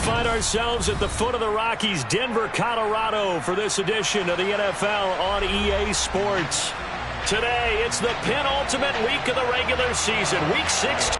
find ourselves at the foot of the Rockies, Denver, Colorado, for this edition of the NFL on EA Sports. Today, it's the penultimate week of the regular season, Week 6.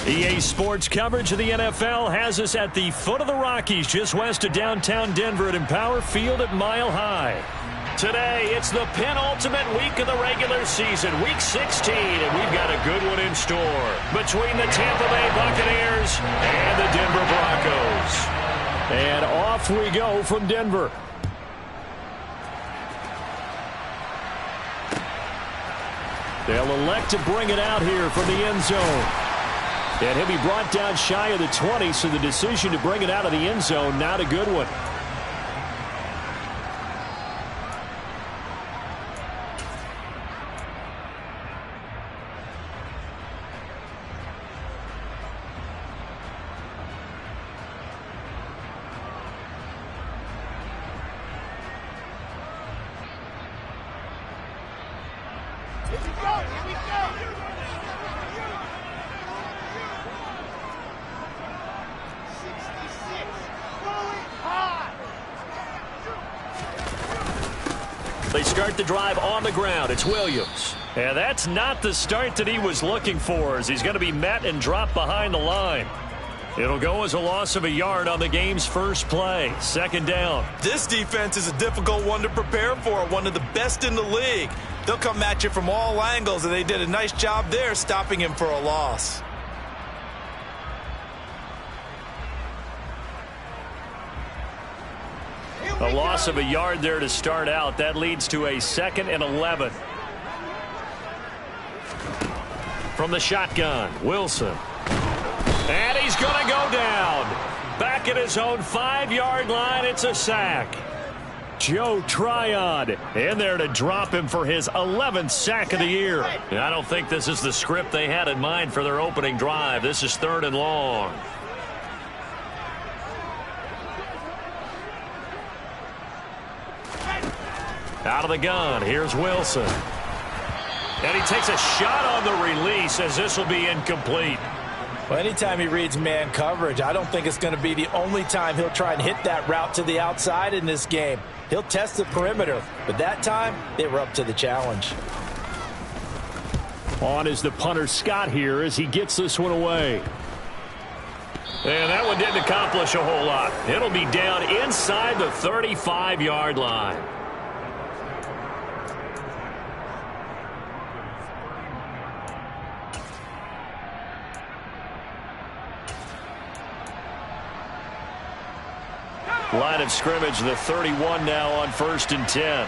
EA Sports coverage of the NFL has us at the foot of the Rockies, just west of downtown Denver at Empower Field at Mile High. Today, it's the penultimate week of the regular season, Week 16, and we've got a good one in store between the Tampa Bay Buccaneers and the Denver Broncos. And off we go from Denver. They'll elect to bring it out here from the end zone. And he'll be brought down shy of the 20, so the decision to bring it out of the end zone, not a good one. They start the drive on the ground. It's Williams. And that's not the start that he was looking for, as he's going to be met and dropped behind the line. It'll go as a loss of a yard on the game's first play. Second down. This defense is a difficult one to prepare for, one of the best in the league. They'll come at you from all angles, and they did a nice job there stopping him for a loss. A loss of a yard there to start out. That leads to a 2nd and 11. From the shotgun, Wilson. And he's going to go down. Back at his own 5-yard line, it's a sack. Joe Tryon in there to drop him for his 11th sack of the year. And I don't think this is the script they had in mind for their opening drive. This is 3rd and long. Out of the gun, here's Wilson. And he takes a shot on the release, as this will be incomplete. Well, anytime he reads man coverage, I don't think it's going to be the only time he'll try and hit that route to the outside in this game. He'll test the perimeter, but that time, they were up to the challenge. On is the punter Scott here as he gets this one away. And that one didn't accomplish a whole lot. It'll be down inside the 35-yard line. Line of scrimmage, the 31 now on 1st and 10.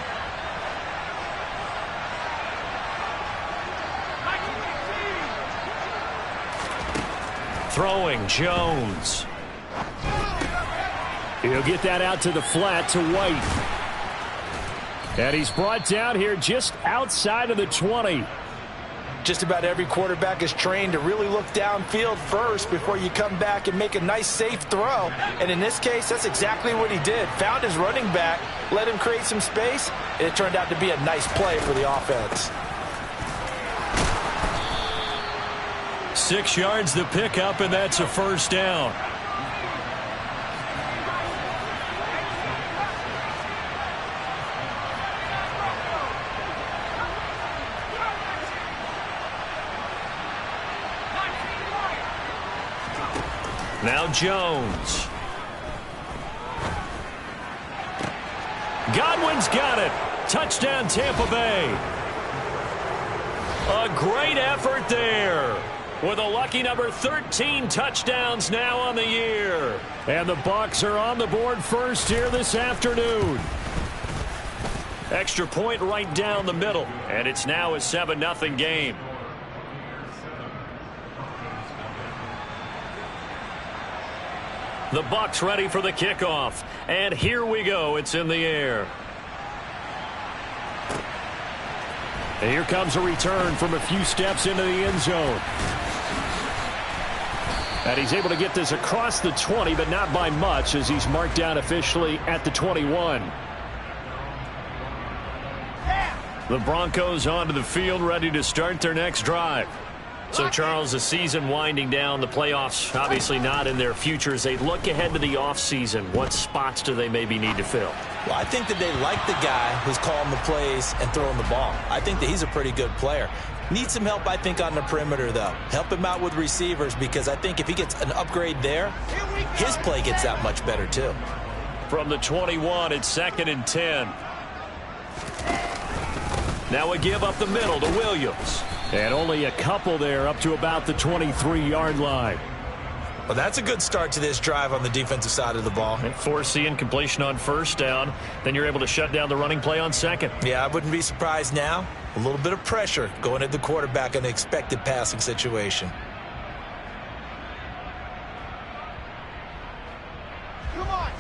Throwing, Jones. He'll get that out to the flat to White. And he's brought down here just outside of the 20. Just about every quarterback is trained to really look downfield first before you come back and make a nice, safe throw. And in this case, that's exactly what he did. Found his running back, let him create some space, and it turned out to be a nice play for the offense. 6 yards the pickup, and that's a first down. Now Jones. Godwin's got it. Touchdown, Tampa Bay. A great effort there. With a lucky number 13 touchdowns now on the year. And the Bucs are on the board first here this afternoon. Extra point right down the middle. And it's now a 7-0 game. The Bucs ready for the kickoff. And here we go. It's in the air. And here comes a return from a few steps into the end zone. And he's able to get this across the 20, but not by much, as he's marked down officially at the 21. The Broncos onto the field, ready to start their next drive. So, Charles, the season winding down, the playoffs obviously not in their future. As they look ahead to the offseason, what spots do they maybe need to fill? Well, I think that they like the guy who's calling the plays and throwing the ball. I think that he's a pretty good player. Needs some help, I think, on the perimeter, though. Help him out with receivers, because I think if he gets an upgrade there, his play gets that much better, too. From the 21, it's 2nd and 10. Now a give up the middle to Williams. And only a couple there up to about the 23-yard line. Well, that's a good start to this drive on the defensive side of the ball. And force the incompletion on first down. Then you're able to shut down the running play on second. Yeah, I wouldn't be surprised now. A little bit of pressure going at the quarterback in an expected passing situation.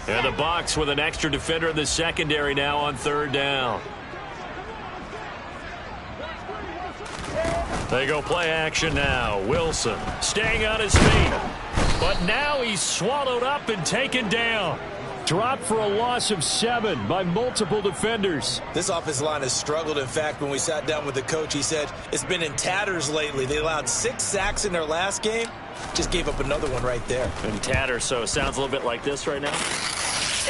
And the Bucs with an extra defender in the secondary now on 3rd down. They go play action now. Wilson staying on his feet. But now he's swallowed up and taken down. Dropped for a loss of 7 by multiple defenders. This offensive line has struggled. In fact, when we sat down with the coach, he said it's been in tatters lately. They allowed 6 sacks in their last game. Just gave up another one right there. In tatters, so it sounds a little bit like this right now.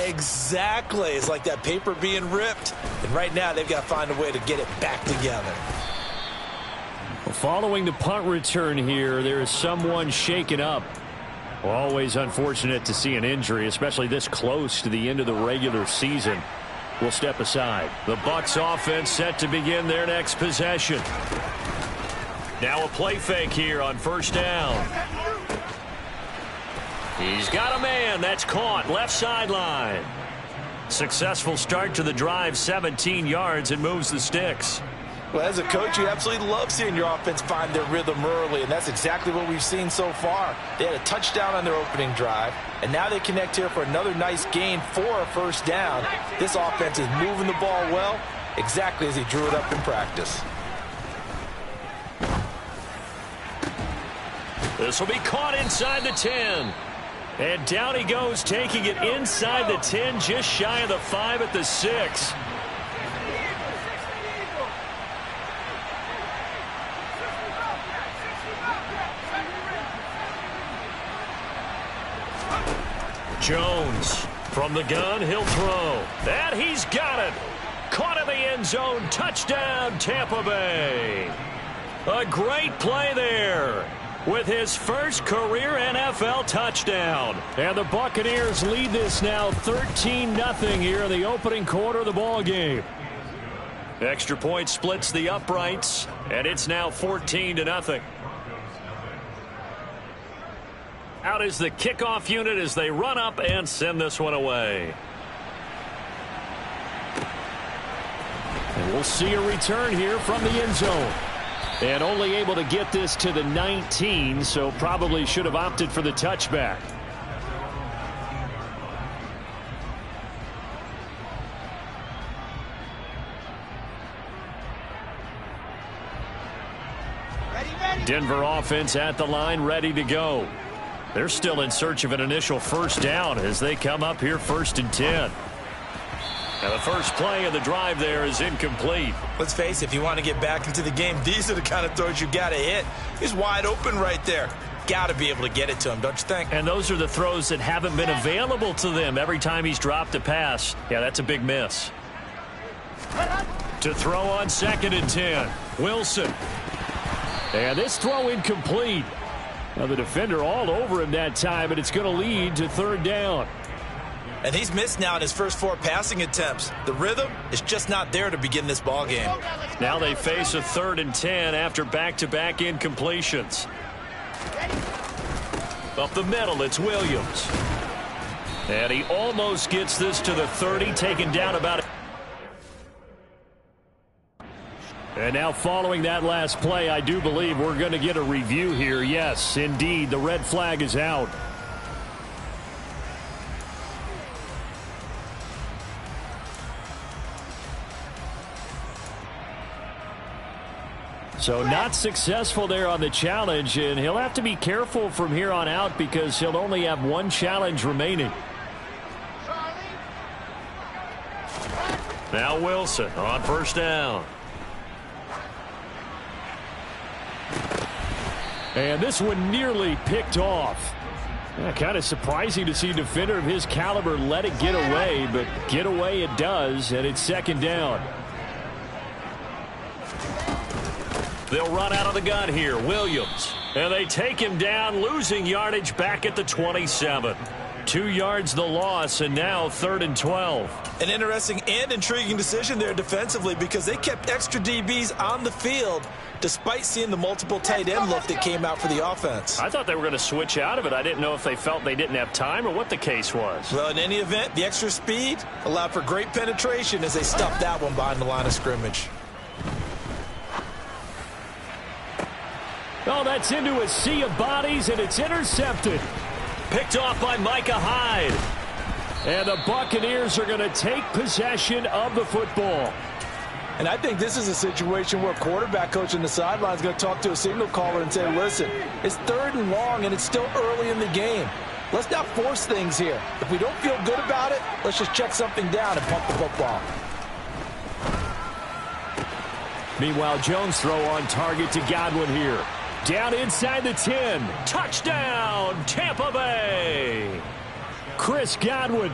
Exactly. It's like that paper being ripped. And right now, they've got to find a way to get it back together. Following the punt return here, there is someone shaken up. Always unfortunate to see an injury, especially this close to the end of the regular season. We'll step aside. The Bucs offense set to begin their next possession. Now a play fake here on 1st down. He's got a man. That's caught. Left sideline. Successful start to the drive, 17 yards, and moves the sticks. Well, as a coach, you absolutely love seeing your offense find their rhythm early, and that's exactly what we've seen so far. They had a touchdown on their opening drive, and now they connect here for another nice gain for a 1st down. This offense is moving the ball well, exactly as he drew it up in practice. This will be caught inside the 10. And down he goes, taking it inside the 10, just shy of the 5 at the 6. Jones from the gun, he'll throw. And he's got it. Caught in the end zone. Touchdown, Tampa Bay. A great play there with his first career NFL touchdown. And the Buccaneers lead this now 13-0 here in the opening quarter of the ball game. Extra point splits the uprights, and it's now 14-0. Out is the kickoff unit as they run up and send this one away. And we'll see a return here from the end zone. And only able to get this to the 19, so probably should have opted for the touchback. Denver offense at the line, ready to go. They're still in search of an initial first down as they come up here 1st and 10. Now the first play of the drive there is incomplete. Let's face it, if you want to get back into the game, these are the kind of throws you got to hit. He's wide open right there. Got to be able to get it to him, don't you think? And those are the throws that haven't been available to them every time he's dropped a pass. Yeah, that's a big miss. To throw on 2nd and 10. Wilson. And this throw incomplete. Now the defender all over him that time, and it's going to lead to 3rd down. And he's missed now in his first 4 passing attempts. The rhythm is just not there to begin this ball game. Now they face a 3rd and 10 after back-to-back incompletions. Up the middle, it's Williams. And he almost gets this to the 30, taken down about it. And now following that last play, I do believe we're going to get a review here. Yes, indeed, the red flag is out. So not successful there on the challenge, and he'll have to be careful from here on out because he'll only have 1 challenge remaining. Now Wilson on 1st down. And this one nearly picked off. Kind of surprising to see a defender of his caliber let it get away, but get away it does, and it's 2nd down. They'll run out of the gun here. Williams. And they take him down, losing yardage back at the 27. 2 yards the loss, and now 3rd and 12. An interesting and intriguing decision there defensively because they kept extra DBs on the field despite seeing the multiple tight end look that came out for the offense. I thought they were going to switch out of it. I didn't know if they felt they didn't have time or what the case was. Well, in any event, the extra speed allowed for great penetration as they stuffed that one behind the line of scrimmage. Oh, that's into a sea of bodies, and it's intercepted. Picked off by Micah Hyde. And the Buccaneers are going to take possession of the football. And I think this is a situation where a quarterback coach on the sideline is going to talk to a signal caller and say, listen, it's 3rd and long, and it's still early in the game. Let's not force things here. If we don't feel good about it, let's just check something down and pump the football. Meanwhile, Jones throw on target to Godwin here. Down inside the 10. Touchdown, Tampa Bay. Chris Godwin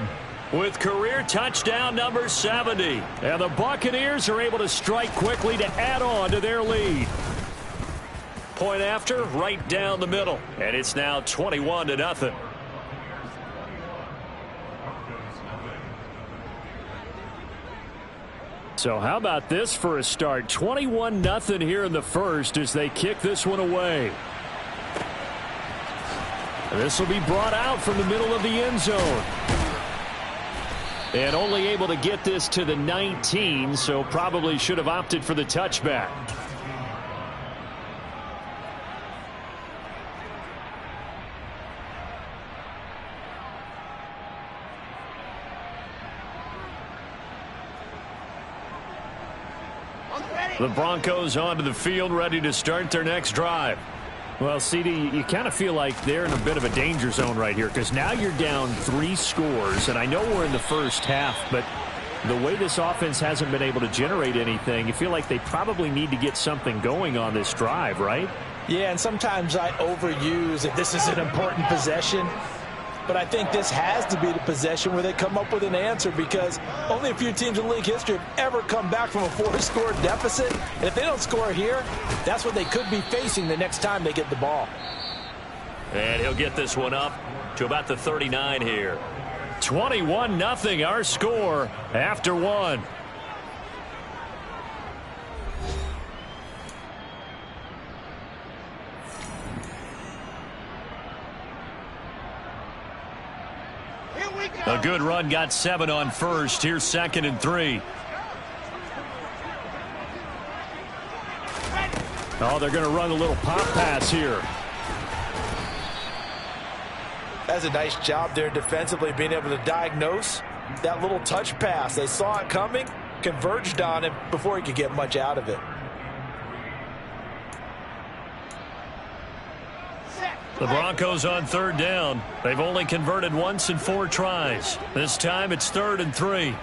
with career touchdown number 70. And the Buccaneers are able to strike quickly to add on to their lead. Point after, right down the middle. And it's now 21-0. So how about this for a start? 21-0 here in the first as they kick this one away. This will be brought out from the middle of the end zone. And only able to get this to the 19, so probably should have opted for the touchback. The Broncos onto the field, ready to start their next drive. Well, CD, you kind of feel like they're in a bit of a danger zone right here because now you're down 3 scores, and I know we're in the first half, but the way this offense hasn't been able to generate anything, you feel like they probably need to get something going on this drive, right? Yeah, and sometimes I overuse if this is an important possession. But I think this has to be the possession where they come up with an answer because only a few teams in league history have ever come back from a 4-score deficit. And if they don't score here, that's what they could be facing the next time they get the ball. And he'll get this one up to about the 39 here. 21-0 our score after 1. A good run, got 7 on first. Here's 2nd and 3. Oh, they're going to run a little pop pass here. That's a nice job there defensively, being able to diagnose that little touch pass. They saw it coming, converged on him before he could get much out of it. The Broncos on 3rd down. They've only converted once in 4 tries. This time it's 3rd and 3.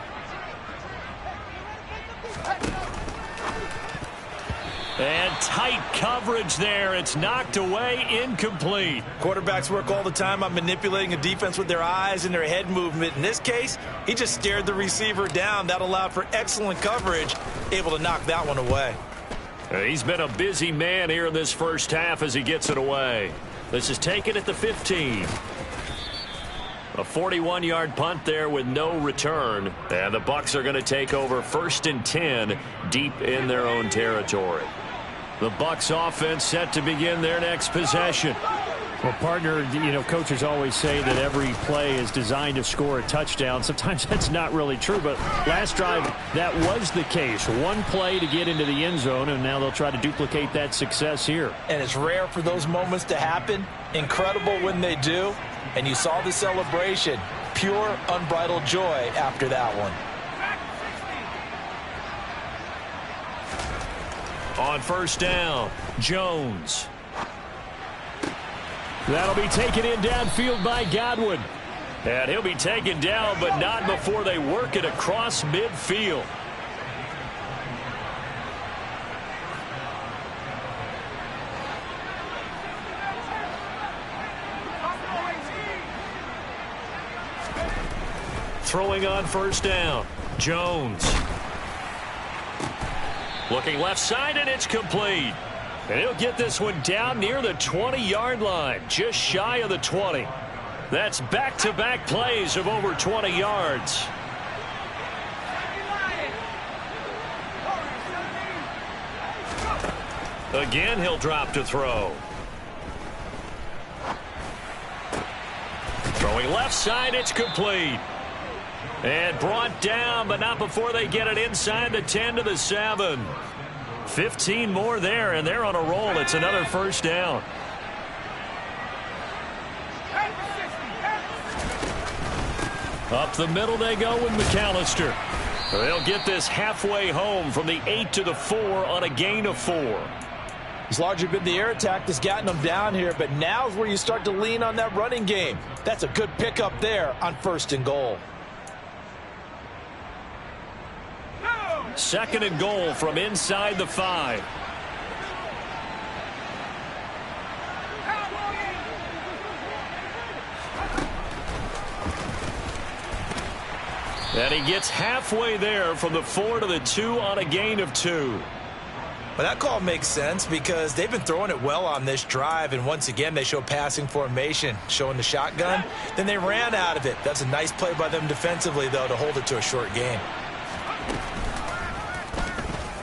And tight coverage there. It's knocked away, incomplete. Quarterbacks work all the time on manipulating a defense with their eyes and their head movement. In this case, he just stared the receiver down. That allowed for excellent coverage, able to knock that one away. He's been a busy man here in this first half as he gets it away. This is taken at the 15. A 41-yard punt there with no return. And the Bucs are going to take over 1st and 10 deep in their own territory. The Bucs offense set to begin their next possession. Well, partner, you know, coaches always say that every play is designed to score a touchdown. Sometimes that's not really true, but last drive, that was the case. One play to get into the end zone, and now they'll try to duplicate that success here. And it's rare for those moments to happen. Incredible when they do. And you saw the celebration. Pure, unbridled joy after that one. On 1st down, Jones. That'll be taken in downfield by Godwin. And he'll be taken down, but not before they work it across midfield. Throwing on 1st down, Jones. Looking left side, and it's complete. And he'll get this one down near the 20-yard line, just shy of the 20. That's back-to-back plays of over 20 yards. Again, he'll drop to throw. Throwing left side, it's complete. And brought down, but not before they get it inside the 10 to the 7. 15 more there, and they're on a roll. It's another 1st down. Up the middle they go with McAllister. They'll get this halfway home from the 8 to the 4 on a gain of 4. It's largely been the air attack that's gotten them down here, but now's where you start to lean on that running game. That's a good pickup there on 1st and goal. 2nd and goal from inside the 5. And he gets halfway there from the 4 to the 2 on a gain of 2. Well, that call makes sense because they've been throwing it well on this drive, and once again they show passing formation, showing the shotgun. Then they ran out of it. That's a nice play by them defensively, though, to hold it to a short gain.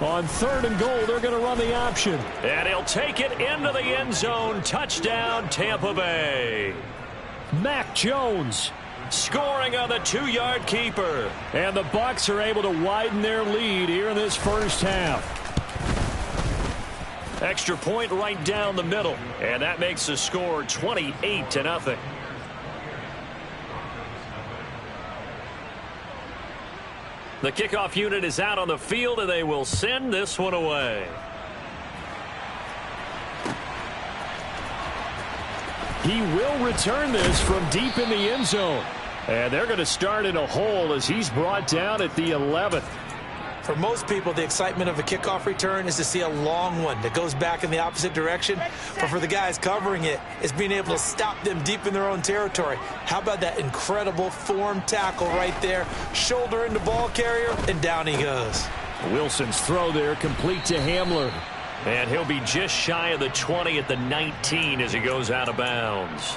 On 3rd and goal, they're going to run the option. And he'll take it into the end zone. Touchdown, Tampa Bay. Mac Jones scoring on the 2-yard keeper. And the Bucs are able to widen their lead here in this first half. Extra point right down the middle. And that makes the score 28-0. The kickoff unit is out on the field, and they will send this one away. He will return this from deep in the end zone. And they're going to start in a hole as he's brought down at the 11th. For most people, the excitement of a kickoff return is to see a long one that goes back in the opposite direction. But for the guys covering it, it's being able to stop them deep in their own territory. How about that incredible form tackle right there? Shoulder into ball carrier, and down he goes. Wilson's throw there complete to Hamler. And he'll be just shy of the 20 at the 19 as he goes out of bounds.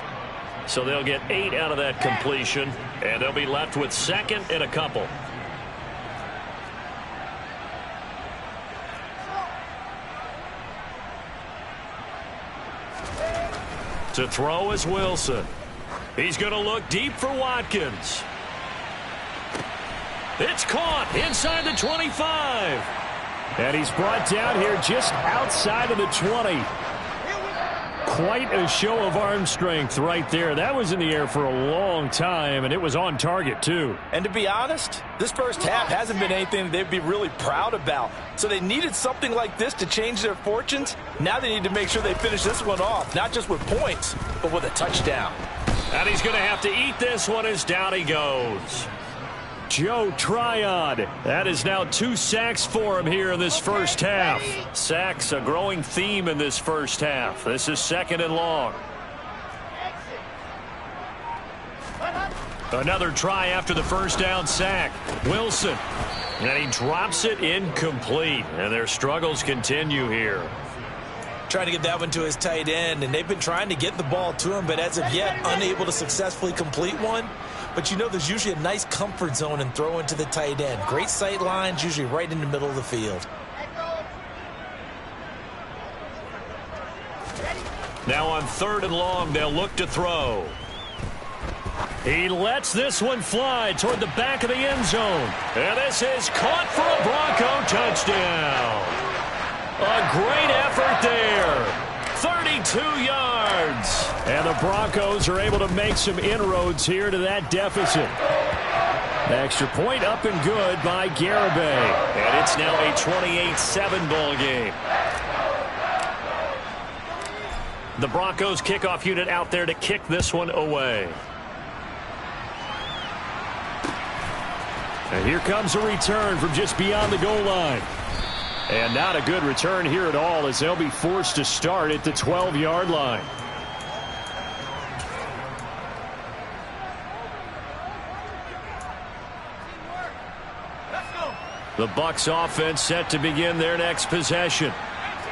So they'll get 8 out of that completion, and they'll be left with 2nd and a couple. To throw is Wilson. He's going to look deep for Watkins. It's caught inside the 25. And he's brought down here just outside of the 20. Quite a show of arm strength right there. That was in the air for a long time, and it was on target, too. And to be honest, this first half hasn't been anything they'd be really proud about. So they needed something like this to change their fortunes. Now they need to make sure they finish this one off, not just with points, but with a touchdown. And he's going to have to eat this one as down he goes. Joe Tryon. That is now 2 sacks for him here in this first half. Sacks, a growing theme in this first half. This is 2nd and long. Another try after the first down sack. Wilson. And he drops it incomplete. And their struggles continue here. Trying to get that one to his tight end, and they've been trying to get the ball to him, but as of yet, unable to successfully complete one. But you know there's usually a nice comfort zone in throwing to the tight end. Great sight lines, usually right in the middle of the field. Now on 3rd and long, they'll look to throw. He lets this one fly toward the back of the end zone. And this is caught for a Bronco touchdown. A great effort there. 32 yards. And the Broncos are able to make some inroads here to that deficit. Extra point up and good by Garibay. And it's now a 28-7 ball game. The Broncos kickoff unit out there to kick this one away. And here comes a return from just beyond the goal line. And not a good return here at all as they'll be forced to start at the 12-yard line. The Bucs offense set to begin their next possession.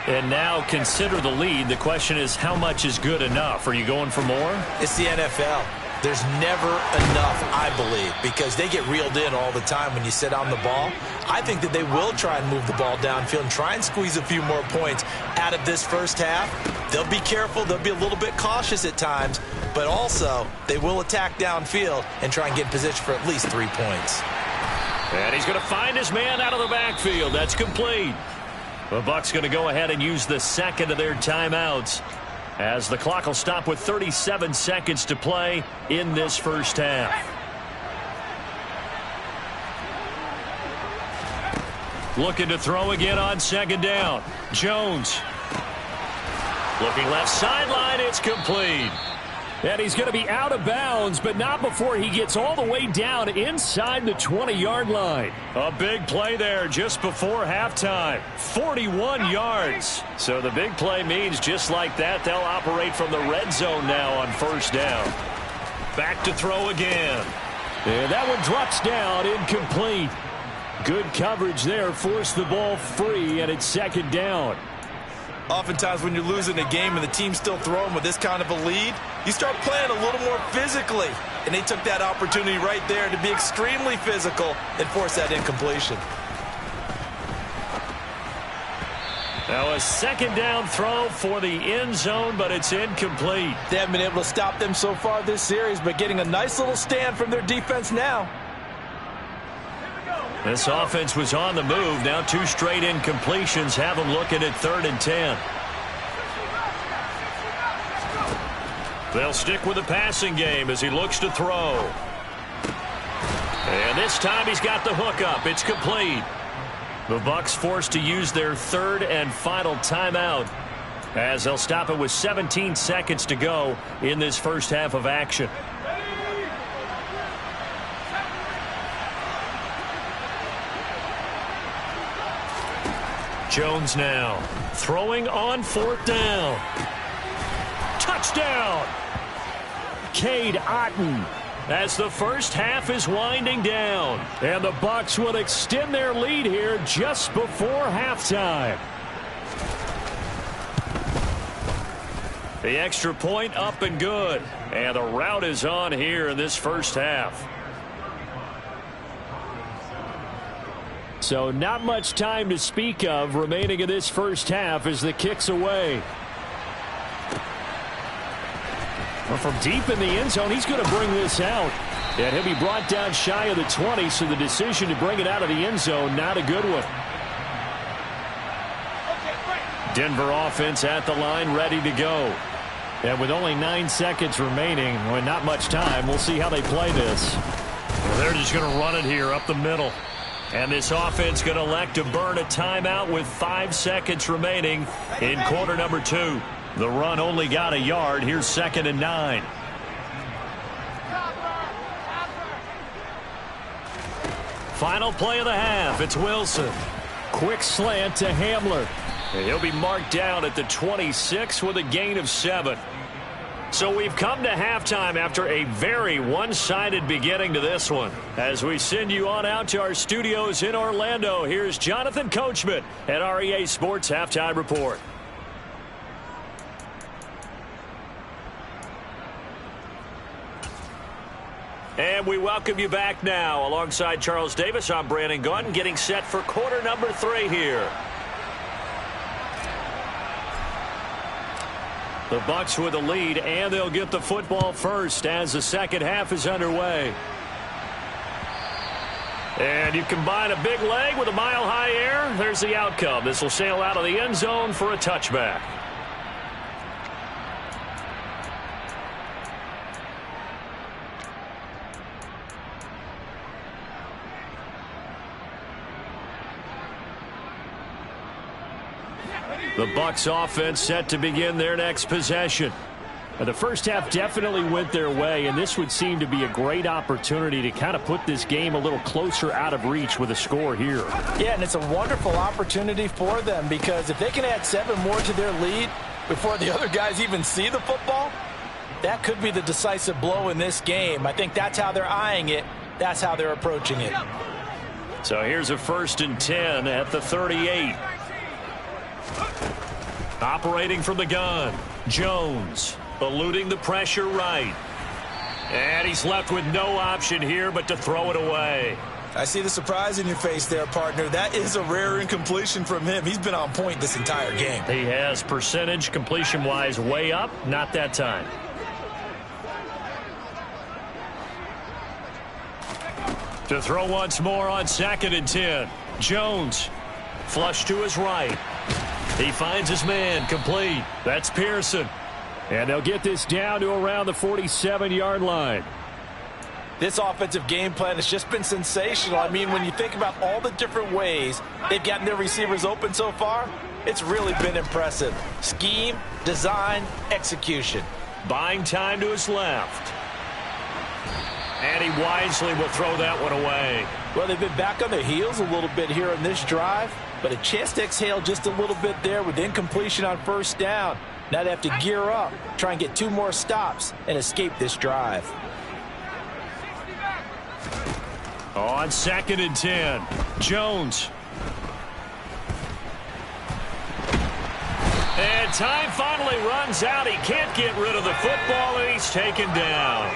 And now consider the lead. The question is, how much is good enough? Are you going for more? It's the NFL. There's never enough, I believe, because they get reeled in all the time when you sit on the ball. I think that they will try and move the ball downfield and try and squeeze a few more points out of this first half. They'll be careful. They'll be a little bit cautious at times, but also they will attack downfield and try and get in position for at least 3 points. And he's going to find his man out of the backfield. That's complete. The Bucs going to go ahead and use the second of their timeouts, as the clock will stop with 37 seconds to play in this first half. Looking to throw again on 2nd down. Jones. Looking left sideline. It's complete. And he's going to be out of bounds, but not before he gets all the way down inside the 20-yard line. A big play there just before halftime. 41 yards. So the big play means just like that, they'll operate from the red zone now on 1st down. Back to throw again. And that one drops down, incomplete. Good coverage there, forced the ball free, and it's 2nd down. Oftentimes when you're losing a game and the team's still throwing with this kind of a lead, you start playing a little more physically. And they took that opportunity right there to be extremely physical and force that incompletion. Now a 2nd down throw for the end zone, but it's incomplete. They haven't been able to stop them so far this series, but getting a nice little stand from their defense now. This offense was on the move. Now 2 straight incompletions have them looking at 3rd and 10. They'll stick with the passing game as he looks to throw. And this time he's got the hook up. It's complete. The Bucs forced to use their 3rd and final timeout as they'll stop it with 17 seconds to go in this first half of action. Jones now throwing on 4th down. Touchdown! Cade Otton. As the first half is winding down. And the Bucs will extend their lead here just before halftime. The extra point up and good. And the route is on here in this first half. So not much time to speak of remaining in this first half as the kick's away. Well, from deep in the end zone, he's going to bring this out. And he'll be brought down shy of the 20, so the decision to bring it out of the end zone, not a good one. Denver offense at the line, ready to go. And with only 9 seconds remaining, with not much time, we'll see how they play this. Well, they're just going to run it here up the middle. And this offense going to elect to burn a timeout with 5 seconds remaining in quarter number 2. The run only got a yard. Here's 2nd and 9. Final play of the half. It's Wilson. Quick slant to Hamler. And he'll be marked down at the 26 with a gain of 7. So we've come to halftime after a very one-sided beginning to this one. As we send you on out to our studios in Orlando, here's Jonathan Coachman at REA Sports Halftime Report. And we welcome you back now. Alongside Charles Davis, I'm Brandon Gunn, getting set for quarter number 3 here. The Bucs with a lead, and they'll get the football first as the second half is underway. And you combine a big leg with a mile-high air, there's the outcome. This will sail out of the end zone for a touchback. The Bucs offense set to begin their next possession. Now, the first half definitely went their way, and this would seem to be a great opportunity to kind of put this game a little closer out of reach with a score here. Yeah, and it's a wonderful opportunity for them, because if they can add 7 more to their lead before the other guys even see the football, that could be the decisive blow in this game. I think that's how they're eyeing it. That's how they're approaching it. So here's a 1st and 10 at the 38. Operating from the gun, Jones, eluding the pressure right. And he's left with no option here but to throw it away. I see the surprise in your face there, partner. That is a rare incompletion from him. He's been on point this entire game. He has percentage completion-wise way up, not that time. To throw once more on 2nd and 10. Jones, flush to his right. He finds his man, complete. That's Pearson. And they'll get this down to around the 47-yard line. This offensive game plan has just been sensational. I mean, when you think about all the different ways they've gotten their receivers open so far, it's really been impressive. Scheme, design, execution. Buying time to his left. And he wisely will throw that one away. Well, they've been back on their heels a little bit here in this drive, but a chance to exhale just a little bit there with incompletion on 1st down. Now they have to gear up, try and get 2 more stops, and escape this drive. On 2nd and 10, Jones. And time finally runs out. He can't get rid of the football, and he's taken down.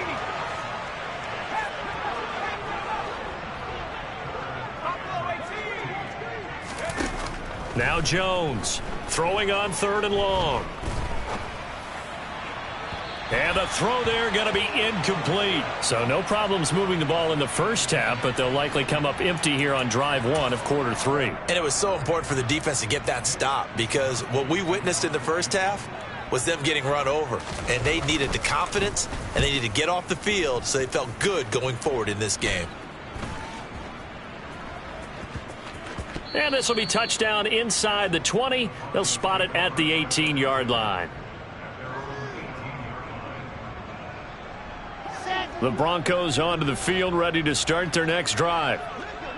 Now Jones throwing on 3rd and long. And the throw there going to be incomplete. So no problems moving the ball in the first half, but they'll likely come up empty here on drive 1 of quarter 3. And it was so important for the defense to get that stop, because what we witnessed in the first half was them getting run over. And they needed the confidence, and they needed to get off the field so they felt good going forward in this game. And this will be touchdown inside the 20. They'll spot it at the 18-yard line. The Broncos onto the field, ready to start their next drive.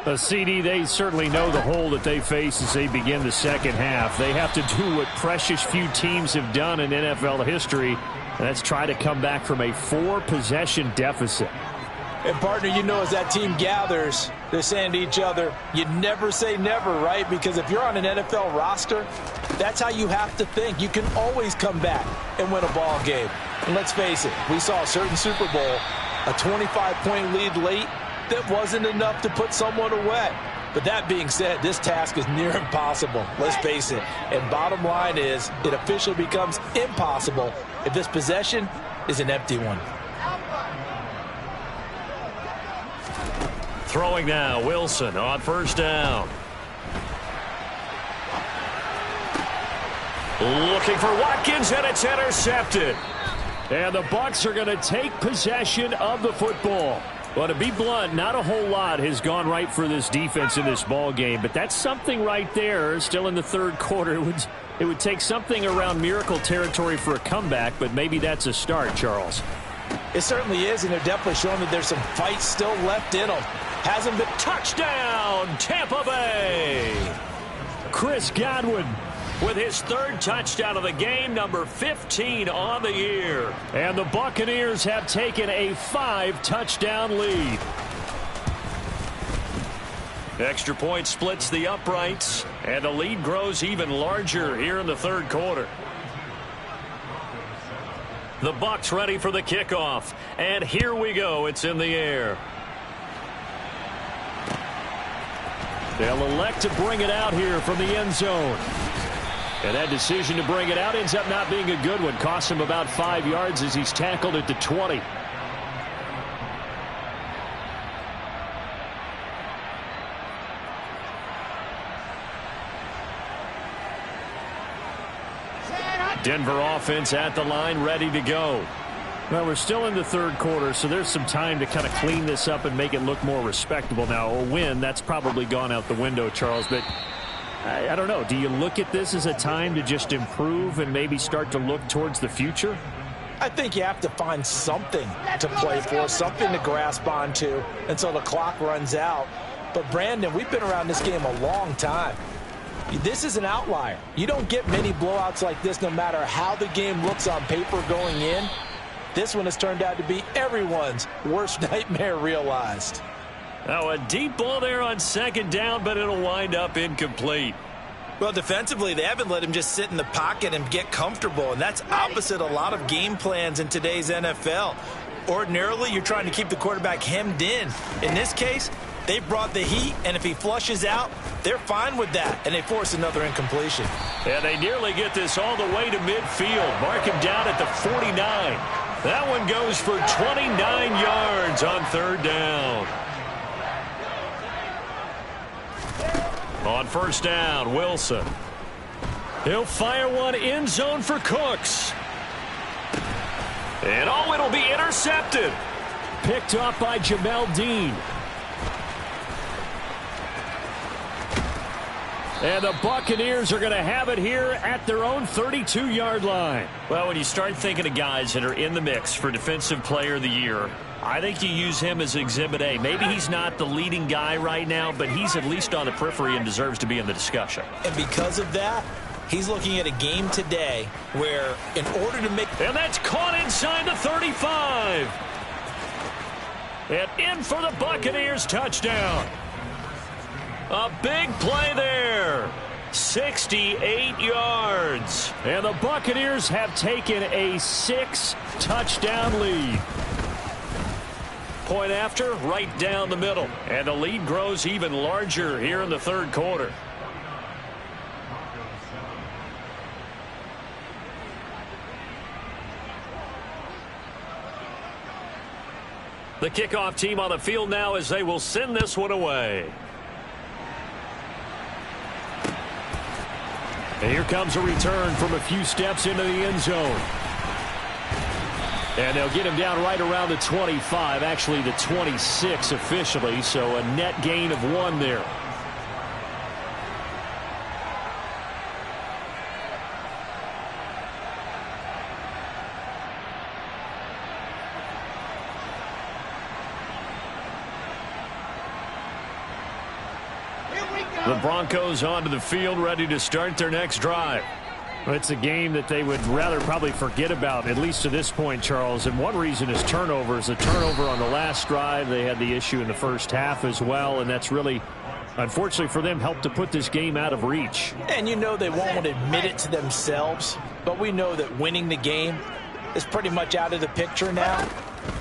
A CD, they certainly know the hole that they face as they begin the second half. They have to do what precious few teams have done in NFL history, and that's try to come back from a 4-possession deficit. And, partner, you know, as that team gathers, they're saying to each other, you never say never, right? Because if you're on an NFL roster, that's how you have to think. You can always come back and win a ball game. And let's face it, we saw a certain Super Bowl, a 25-point lead late, that wasn't enough to put someone away. But that being said, this task is near impossible. Let's face it. And bottom line is, it officially becomes impossible if this possession is an empty one. Throwing now, Wilson on first down. Looking for Watkins, and it's intercepted. And the Bucs are going to take possession of the football. Well, to be blunt, not a whole lot has gone right for this defense in this ball game, but that's something right there. Still in the third quarter. It would take something around miracle territory for a comeback, but maybe that's a start, Charles. It certainly is, and they're definitely showing that there's some fight still left in them. Hasn't been. Touchdown, Tampa Bay! Chris Godwin with his third touchdown of the game, number 15 on the year. And the Buccaneers have taken a 5-touchdown lead. Extra point splits the uprights, and the lead grows even larger here in the third quarter. The Bucs ready for the kickoff, and here we go. It's in the air. They'll elect to bring it out here from the end zone. And that decision to bring it out ends up not being a good one. Costs him about 5 yards as he's tackled at the 20. Denver offense at the line, ready to go. Well, we're still in the third quarter, so there's some time to kind of clean this up and make it look more respectable. Now, a win, that's probably gone out the window, Charles, but I don't know. Do you look at this as a time to just improve and maybe start to look towards the future? I think you have to find something to play for, something to grasp onto until the clock runs out. But, Brandon, we've been around this game a long time. This is an outlier. You don't get many blowouts like this no matter how the game looks on paper going in. This one has turned out to be everyone's worst nightmare realized. Now a deep ball there on second down, but it'll wind up incomplete. Well, defensively, they haven't let him just sit in the pocket and get comfortable, and that's opposite a lot of game plans in today's NFL. Ordinarily, you're trying to keep the quarterback hemmed in. In this case, they brought the heat, and if he flushes out, they're fine with that, and they force another incompletion. And they nearly get this all the way to midfield. Mark him down at the 49. That one goes for 29 yards on third down. On first down, Wilson. He'll fire one end zone for Cooks. And oh, it'll be intercepted. Picked off by Jamel Dean. And the Buccaneers are going to have it here at their own 32-yard line. Well, when you start thinking of guys that are in the mix for Defensive Player of the Year, I think you use him as Exhibit A. Maybe he's not the leading guy right now, but he's at least on the periphery and deserves to be in the discussion. And because of that, he's looking at a game today where in order to make... And that's caught inside the 35. And in for the Buccaneers touchdown. A big play there. 68 yards. And the Buccaneers have taken a 6-touchdown lead. Point after, right down the middle. And the lead grows even larger here in the third quarter. The kickoff team on the field now as they will send this one away. And here comes a return from a few steps into the end zone. And they'll get him down right around the 25, actually the 26 officially, so a net gain of 1 there. The Broncos onto the field, ready to start their next drive. Well, it's a game that they would rather probably forget about, at least to this point, Charles. And one reason is turnovers. A turnover on the last drive. They had the issue in the first half as well, and that's really, unfortunately for them, helped to put this game out of reach. And you know they won't admit it to themselves, but we know that winning the game is pretty much out of the picture now.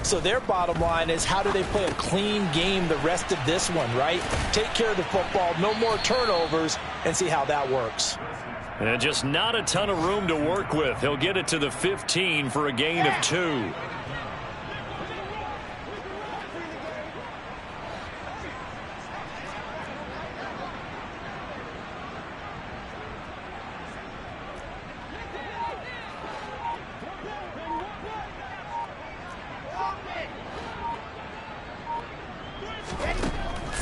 So their bottom line is, how do they play a clean game the rest of this one, right? Take care of the football, no more turnovers, and see how that works. And just not a ton of room to work with. He'll get it to the 15 for a gain of 2.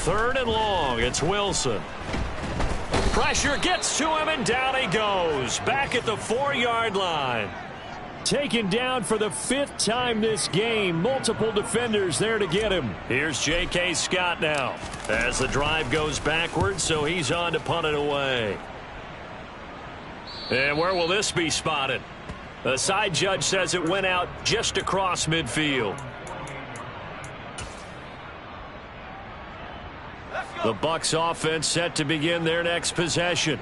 3rd and long. It's Wilson. Pressure gets to him, and down he goes. Back at the 4-yard line. Taken down for the 5th time this game. Multiple defenders there to get him. Here's J.K. Scott now as the drive goes backwards, so he's on to punt it away. And where will this be spotted? The side judge says it went out just across midfield. The Bucs offense set to begin their next possession.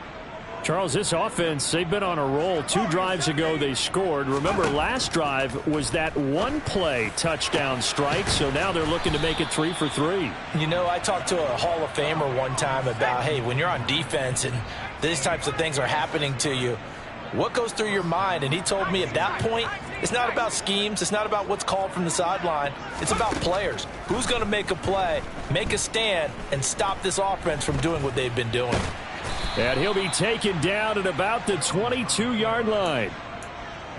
Charles, this offense, they've been on a roll. 2 drives ago they scored. Remember, last drive was that one-play touchdown strike, so now they're looking to make it 3 for 3. You know, I talked to a Hall of Famer one time about, hey, when you're on defense and these types of things are happening to you, what goes through your mind? And he told me at that point, it's not about schemes. It's not about what's called from the sideline. It's about players. Who's going to make a play, make a stand, and stop this offense from doing what they've been doing? And he'll be taken down at about the 22-yard line.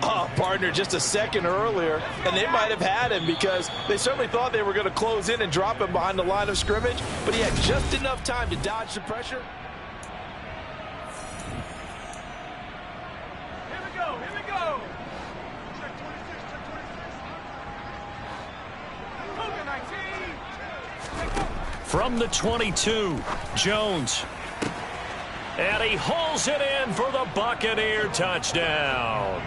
Oh, partner, just a second earlier, and they might have had him because they certainly thought they were going to close in and drop him behind the line of scrimmage, but he had just enough time to dodge the pressure. Here we go, here we go. Check 26, check 26. From the 22, Jones. And he hauls it in for the Buccaneer touchdown.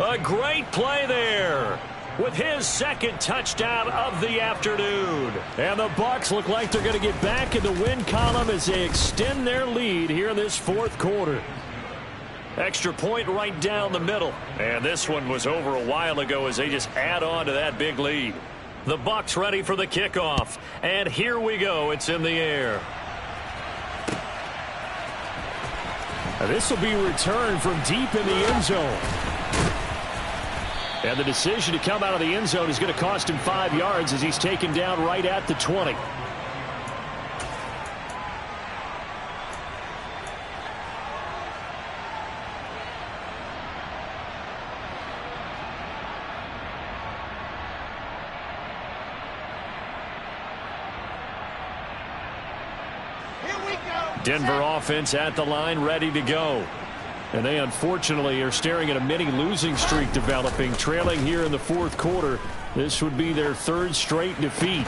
A great play there with his 2nd touchdown of the afternoon. And the Bucs look like they're going to get back in the win column as they extend their lead here in this 4th quarter. Extra point right down the middle. And this one was over a while ago as they just add on to that big lead. The Bucs ready for the kickoff. And here we go. It's in the air. This will be returned from deep in the end zone. And the decision to come out of the end zone is going to cost him 5 yards as he's taken down right at the 20. Denver offense at the line, ready to go. And they unfortunately are staring at a mini losing streak developing, trailing here in the 4th quarter. This would be their 3rd straight defeat.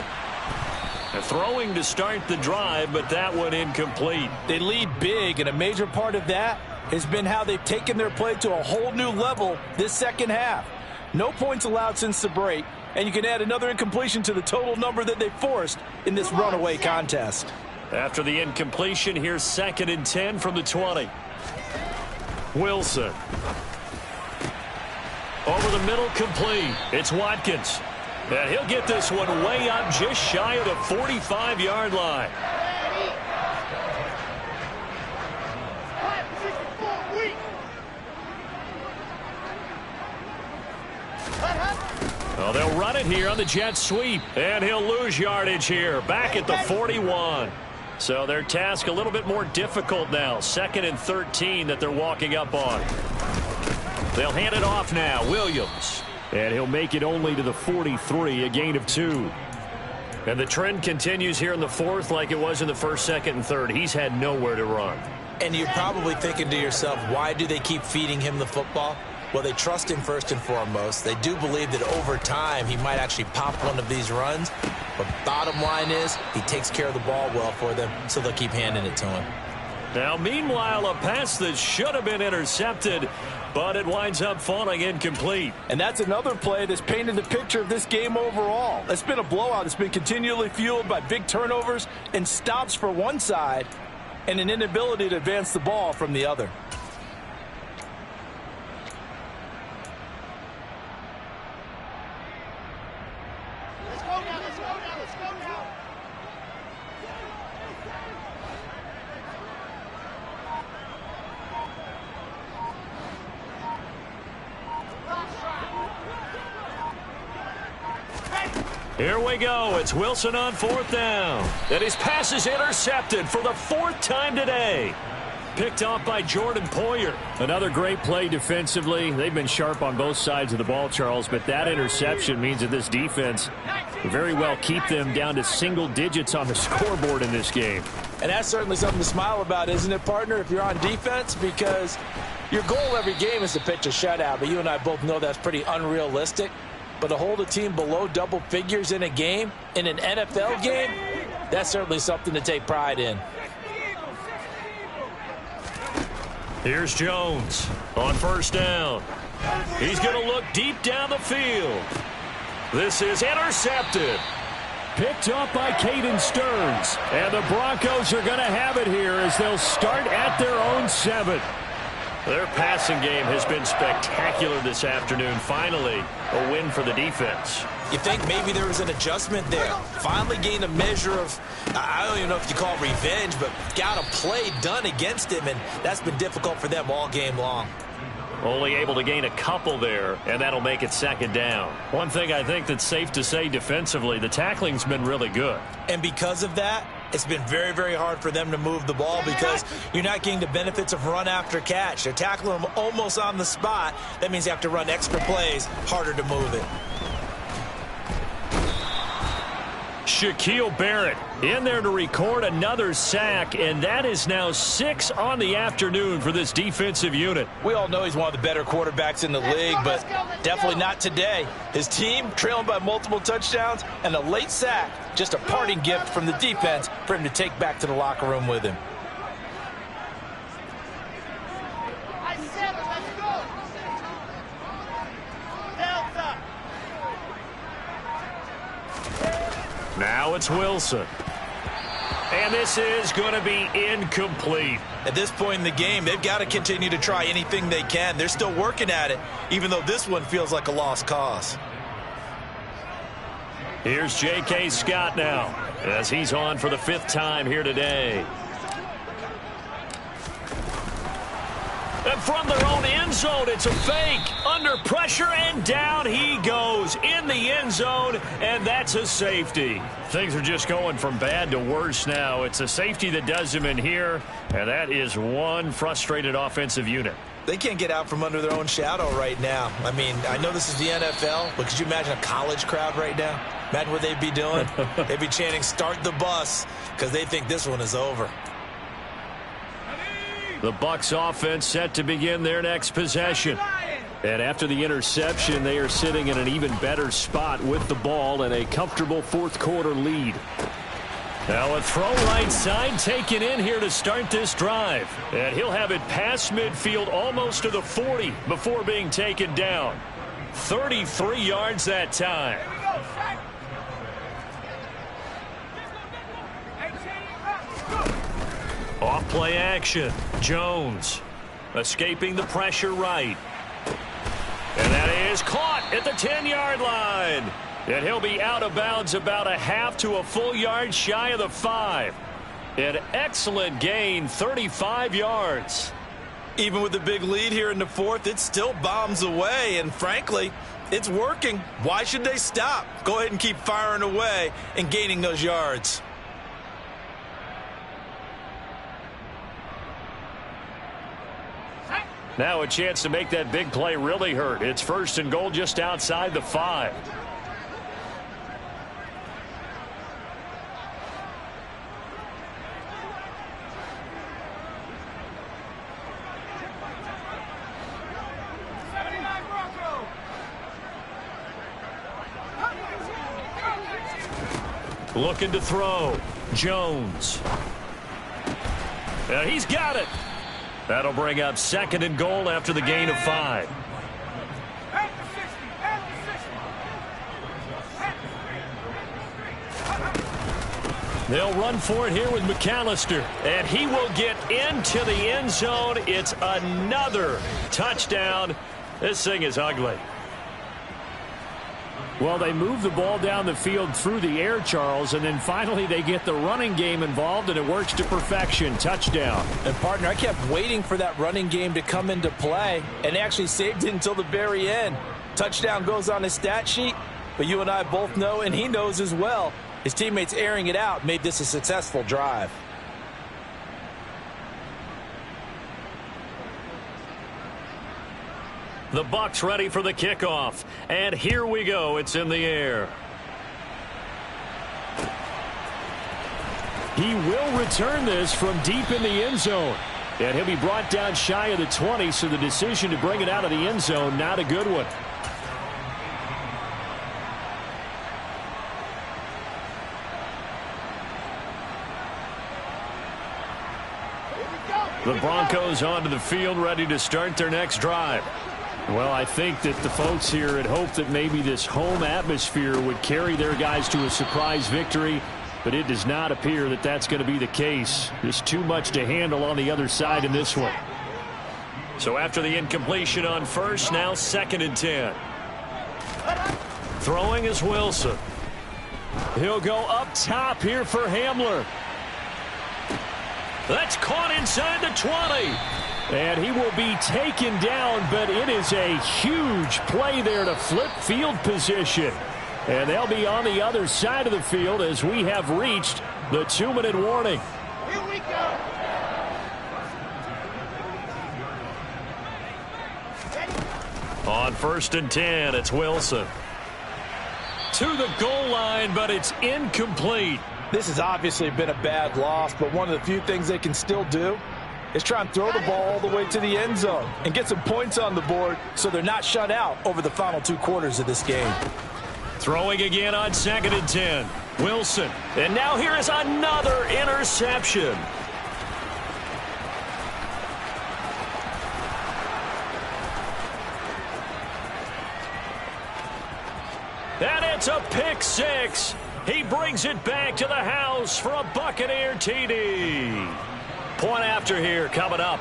They're throwing to start the drive, but that one incomplete. They lead big, and a major part of that has been how they've taken their play to a whole new level this 2nd half. No points allowed since the break, and you can add another incompletion to the total number that they forced in this runaway contest. After the incompletion, here's 2nd and 10 from the 20. Wilson. Over the middle, complete. It's Watkins. And he'll get this one way up just shy of the 45-yard line. Well, they'll run it here on the jet sweep. And he'll lose yardage here, back at the 41. So their task a little bit more difficult now. 2nd and 13 that they're walking up on. They'll hand it off now. Williams. And he'll make it only to the 43, a gain of 2. And the trend continues here in the 4th like it was in the 1st, 2nd, and 3rd. He's had nowhere to run. And you're probably thinking to yourself, why do they keep feeding him the football? Well, they trust him first and foremost. They do believe that over time he might actually pop one of these runs. But bottom line is he takes care of the ball well for them, so they'll keep handing it to him. Now, meanwhile, a pass that should have been intercepted, but it winds up falling incomplete. And that's another play that's painted the picture of this game overall. It's been a blowout. It's been continually fueled by big turnovers and stops for one side and an inability to advance the ball from the other. Here we go. It's Wilson on 4th down. And his pass is intercepted for the 4th time today. Picked off by Jordan Poyer. Another great play defensively. They've been sharp on both sides of the ball, Charles, but that interception means that this defense will very well keep them down to single digits on the scoreboard in this game. And that's certainly something to smile about, isn't it, partner, if you're on defense? Because your goal every game is to pitch a shutout, but you and I both know that's pretty unrealistic. But to hold a team below double figures in a game, in an NFL game, that's certainly something to take pride in. Here's Jones on first down. He's going to look deep down the field. This is intercepted. Picked up by Caden Stearns. And the Broncos are going to have it here as they'll start at their own 7. Their passing game has been spectacular this afternoon. Finally, a win for the defense. You think maybe there was an adjustment there. Finally gained a measure of, I don't even know if you call it revenge, but got a play done against him, and that's been difficult for them all game long. Only able to gain a couple there, and that'll make it second down. One thing I think that's safe to say defensively, the tackling's been really good. And because of that, it's been very, very hard for them to move the ball because you're not getting the benefits of run after catch. They're tackling them almost on the spot. That means you have to run extra plays, harder to move it. Shaquille Barrett in there to record another sack, and that is now 6 on the afternoon for this defensive unit. We all know he's one of the better quarterbacks in the league, but definitely not today. His team trailing by multiple touchdowns and a late sack, just a parting gift from the defense for him to take back to the locker room with him. Now it's Wilson. And this is going to be incomplete. At this point in the game, they've got to continue to try anything they can. They're still working at it, even though this one feels like a lost cause. Here's J.K. Scott now, as he's on for the 5th time here today. And from their own end zone, it's a fake. Under pressure, and down he goes in the end zone, and that's a safety. Things are just going from bad to worse now. It's a safety that does him in here, and that is one frustrated offensive unit. They can't get out from under their own shadow right now. I mean, I know this is the NFL, but could you imagine a college crowd right now? Imagine what they'd be doing. They'd be chanting, "Start the bus," because they think this one is over. The Bucs offense set to begin their next possession. And after the interception, they are sitting in an even better spot with the ball and a comfortable 4th quarter lead. Now a throw right side taken in here to start this drive. And he'll have it past midfield almost to the 40 before being taken down. 33 yards that time. Off play action. Jones escaping the pressure right. And that is caught at the 10-yard line. And he'll be out of bounds about a half to a full yard shy of the 5. An excellent gain, 35 yards. Even with the big lead here in the 4th, it still bombs away. And frankly, it's working. Why should they stop? Go ahead and keep firing away and gaining those yards. Now a chance to make that big play really hurt. It's 1st and goal just outside the 5. Looking to throw. Jones. And he's got it. That'll bring up 2nd and goal after the gain of 5. They'll run for it here with McAllister. And he will get into the end zone. It's another touchdown. This thing is ugly. Well, they move the ball down the field through the air, Charles, and then finally they get the running game involved, and it works to perfection. Touchdown. And, partner, I kept waiting for that running game to come into play, and they actually saved it until the very end. Touchdown goes on his stat sheet, but you and I both know, and he knows as well, his teammates airing it out made this a successful drive. The Bucs ready for the kickoff. And here we go. It's in the air. He will return this from deep in the end zone. And he'll be brought down shy of the 20, so the decision to bring it out of the end zone, not a good one. The Broncos onto the field, ready to start their next drive. Well, I think that the folks here had hoped that maybe this home atmosphere would carry their guys to a surprise victory, but it does not appear that that's going to be the case. There's too much to handle on the other side in this one. So after the incompletion on first, now 2nd and 10. Throwing is Wilson. He'll go up top here for Hamler. That's caught inside the 20. And he will be taken down, but it is a huge play there to flip field position. And they'll be on the other side of the field as we have reached the 2-minute warning. Here we go. On 1st and 10, it's Wilson. To the goal line, but it's incomplete. This has obviously been a bad loss, but one of the few things they can still do is try and throw the ball all the way to the end zone and get some points on the board so they're not shut out over the final 2 quarters of this game. Throwing again on 2nd and 10. Wilson. And now here is another interception. And it's a pick 6. He brings it back to the house for a Buccaneer TD. Point after here coming up.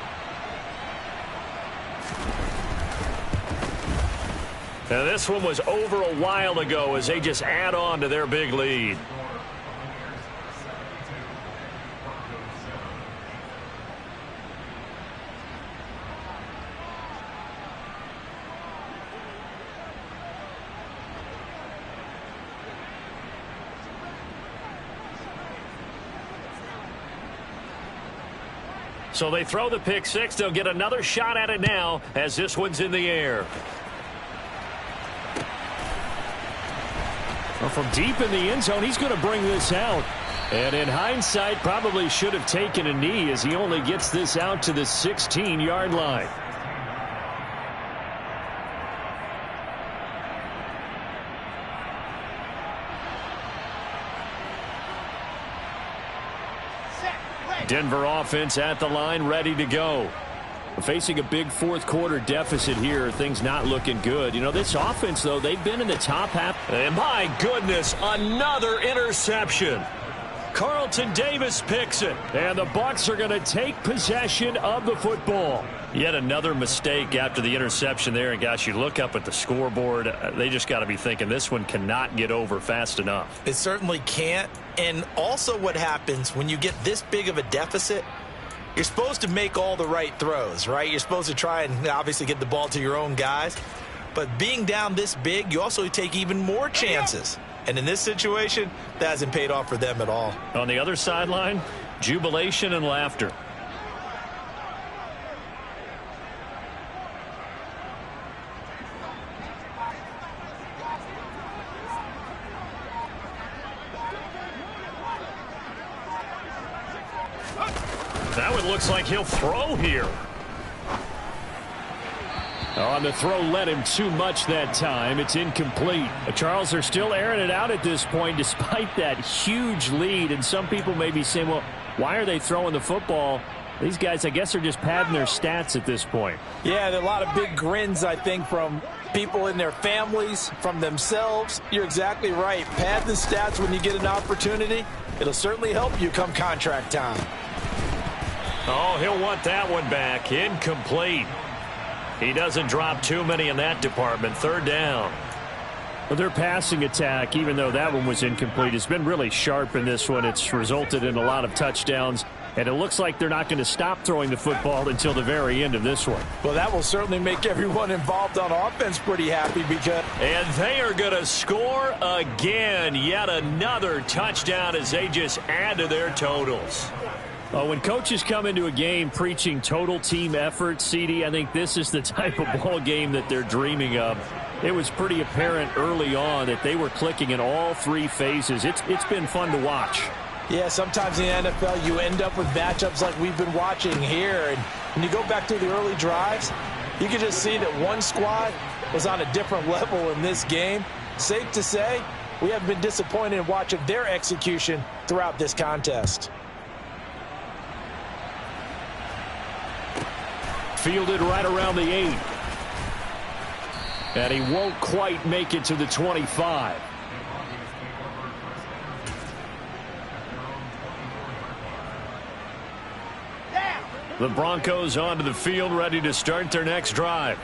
Now this one was over a while ago as they just add on to their big lead. So they throw the pick 6. They'll get another shot at it now as this one's in the air. Well, from deep in the end zone, he's going to bring this out. And in hindsight, probably should have taken a knee as he only gets this out to the 16-yard line. Denver offense at the line, ready to go. Facing a big 4th quarter deficit here, things not looking good. You know, this offense, though, they've been in the top half. And my goodness, another interception. Carlton Davis picks it. And the Bucs are going to take possession of the football. Yet another mistake after the interception there. And, gosh, you look up at the scoreboard, they just got to be thinking this one cannot get over fast enough. It certainly can't. And also what happens when you get this big of a deficit, you're supposed to make all the right throws, right? You're supposed to try and obviously get the ball to your own guys. But being down this big, you also take even more chances. And in this situation, that hasn't paid off for them at all. On the other sideline, jubilation and laughter. That one looks like he'll throw here. On the throw, led him too much that time. It's incomplete. Charles, they're still airing it out at this point despite that huge lead. And some people may be saying, well, why are they throwing the football? These guys, I guess, are just padding their stats at this point. Yeah, there are a lot of big grins, I think, from people in their families, from themselves. You're exactly right. Pad the stats when you get an opportunity. It'll certainly help you come contract time. Oh, he'll want that one back. Incomplete. He doesn't drop too many in that department. 3rd down. Well, their passing attack, even though that one was incomplete, has been really sharp in this one. It's resulted in a lot of touchdowns, and it looks like they're not going to stop throwing the football until the very end of this one. Well, that will certainly make everyone involved on offense pretty happy because... And they are going to score again. Yet another touchdown as they just add to their totals. When coaches come into a game preaching total team effort, CD, I think this is the type of ball game that they're dreaming of. It was pretty apparent early on that they were clicking in all three phases. It's been fun to watch. Yeah, sometimes in the NFL you end up with matchups like we've been watching here. And when you go back through the early drives, you can just see that one squad was on a different level in this game. Safe to say, we haven't been disappointed in watching their execution throughout this contest. Fielded right around the 8. And he won't quite make it to the 25. The Broncos onto the field, ready to start their next drive.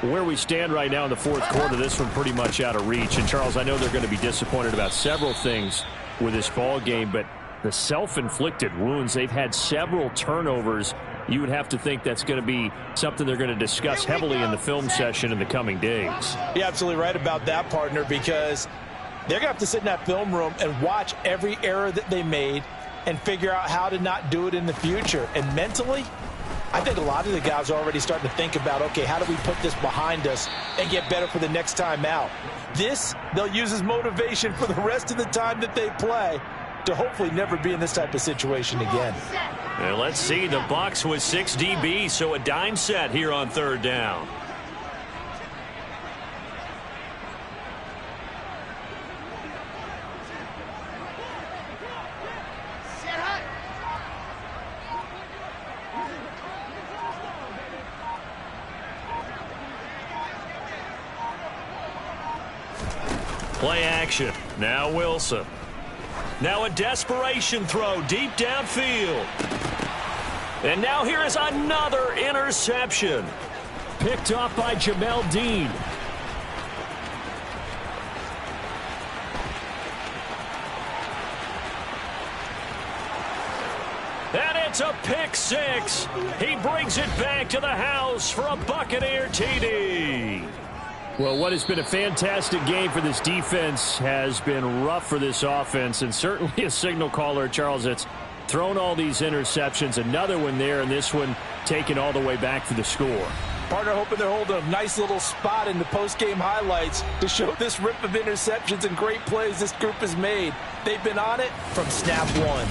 Where we stand right now in the fourth quarter, this one pretty much out of reach. And, Charles, I know they're going to be disappointed about several things with this ball game, but the self-inflicted wounds, they've had several turnovers. You would have to think that's going to be something they're going to discuss heavily in the film session in the coming days. You're absolutely right about that, partner, because they're going to have to sit in that film room and watch every error that they made and figure out how to not do it in the future. And mentally, I think a lot of the guys are already starting to think about, okay, how do we put this behind us and get better for the next time out? This, they'll use as motivation for the rest of the time that they play to hopefully never be in this type of situation again. And let's see, the Bucs with 6 DBs, so a dime set here on third down. Play action. Now Wilson. Now a desperation throw deep downfield. And now here is another interception. Picked off by Jamel Dean. And it's a pick six. He brings it back to the house for a Buccaneer TD. Well, what has been a fantastic game for this defense has been rough for this offense, and certainly a signal caller, Charles, that's thrown all these interceptions. Another one there, and this one taken all the way back for the score. Partner hoping they're holding a nice little spot in the post-game highlights to show this rip of interceptions and great plays this group has made. They've been on it from snap one.